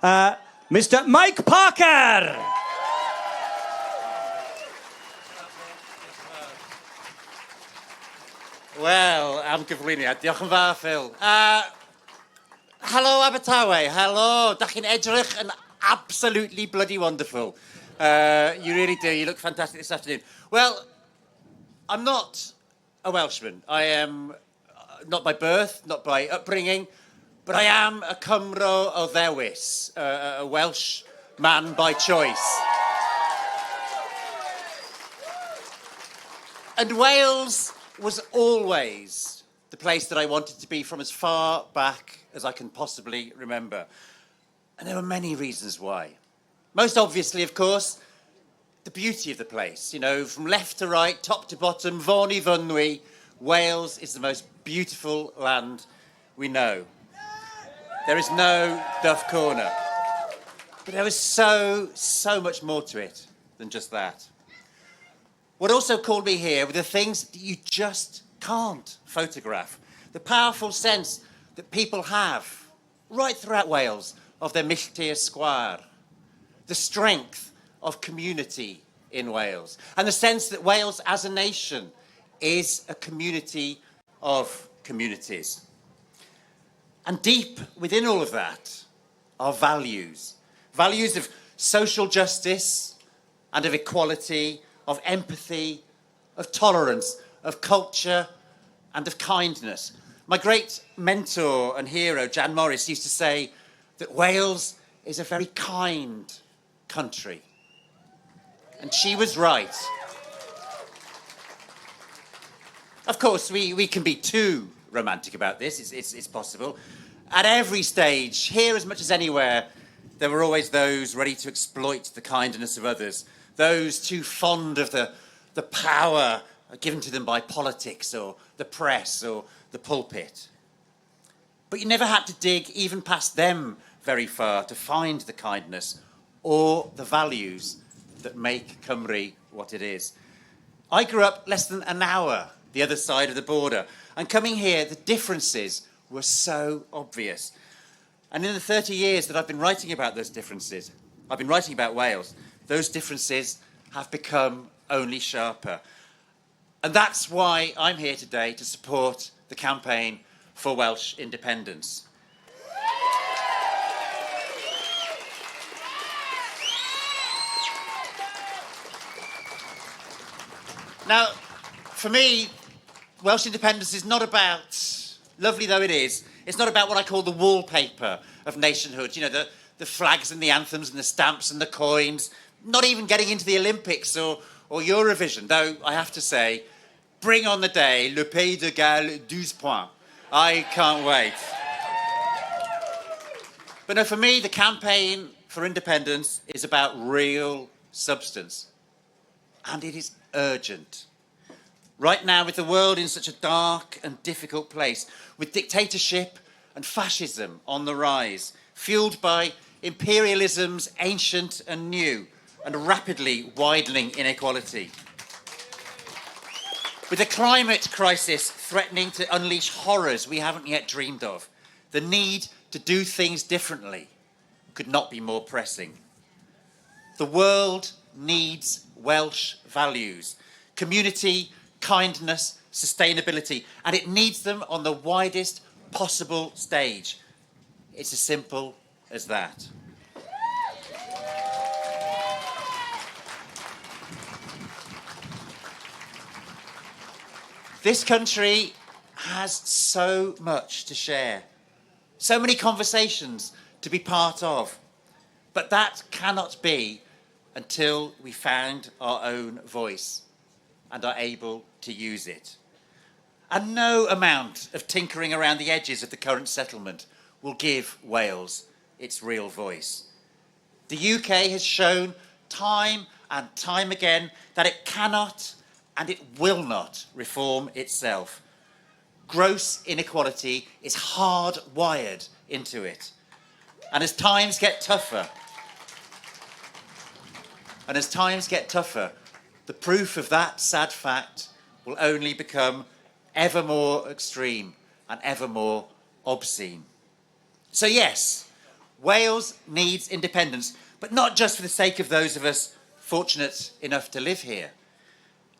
Mr. Mike Parker. Wel, am gyflwyniad. Diolch yn fawr, Phil. Hello, Abertawe. Hello. Dach chi'n edrych yn absolutely bloody wonderful. You really do. You look fantastic this afternoon. Well, I'm not a Welshman. I am not by birth, not by upbringing, but I am a Cymru o ddewis, a Welsh man by choice. And Wales was always the place that I wanted to be from as far back as I can possibly remember. And there were many reasons why. Most obviously, of course, the beauty of the place. You know, from left to right, top to bottom, Vaughan i Fynwy, Wales is the most beautiful land we know. There is no Duff Corner. But there was so much more to it than just that. What also called me here were the things that you just can't photograph. The powerful sense that people have right throughout Wales of their milltir sgwâr. The strength of community in Wales. And the sense that Wales as a nation is a community of communities. And deep within all of that are values. Values of social justice and of equality, of empathy, of tolerance, of culture, and of kindness. My great mentor and hero, Jan Morris, used to say that Wales is a very kind country. And she was right. Of course, we can be too romantic about this. It's possible. At every stage, here as much as anywhere, there were always those ready to exploit the kindness of others. Those too fond of the power given to them by politics or the press or the pulpit. But you never had to dig even past them very far to find the kindness or the values that make Cymru what it is. I grew up less than an hour the other side of the border, and coming here, the differences were so obvious. And in the 30 years that I've been writing about those differences, I've been writing about Wales, those differences have become only sharper. And that's why I'm here today to support the campaign for Welsh independence. Now, for me, Welsh independence is not about, lovely though it is, it's not about what I call the wallpaper of nationhood. You know, the flags and the anthems and the stamps and the coins, not even getting into the Olympics or Eurovision, though I have to say, bring on the day, le pays de Galles, 12 points. I can't wait. But no, for me, the campaign for independence is about real substance. And it is urgent. Right now, with the world in such a dark and difficult place, with dictatorship and fascism on the rise, fueled by imperialisms ancient and new, and rapidly widening inequality. With the climate crisis threatening to unleash horrors we haven't yet dreamed of, the need to do things differently could not be more pressing. The world needs Welsh values, community, kindness, sustainability, and it needs them on the widest possible stage. It's as simple as that. This country has so much to share, so many conversations to be part of, but that cannot be until we found our own voice and are able to use it. And no amount of tinkering around the edges of the current settlement will give Wales its real voice. The UK has shown time and time again that it cannot and it will not reform itself. Gross inequality is hardwired into it. And as times get tougher, the proof of that sad fact will only become ever more extreme and ever more obscene. So yes, Wales needs independence, but not just for the sake of those of us fortunate enough to live here.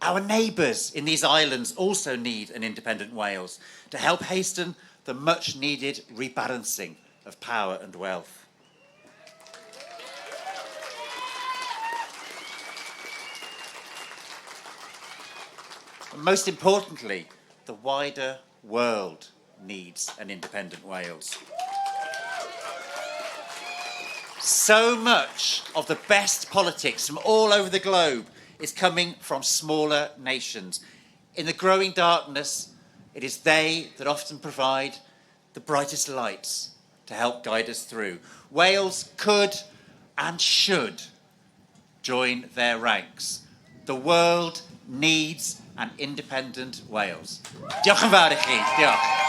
Our neighbours in these islands also need an independent Wales to help hasten the much-needed rebalancing of power and wealth. And most importantly, the wider world needs an independent Wales. So much of the best politics from all over the globe is coming from smaller nations. In the growing darkness, it is they that often provide the brightest lights to help guide us through. Wales could and should join their ranks. The world needs an independent Wales. Diolch yn fawr i chi. Diolch.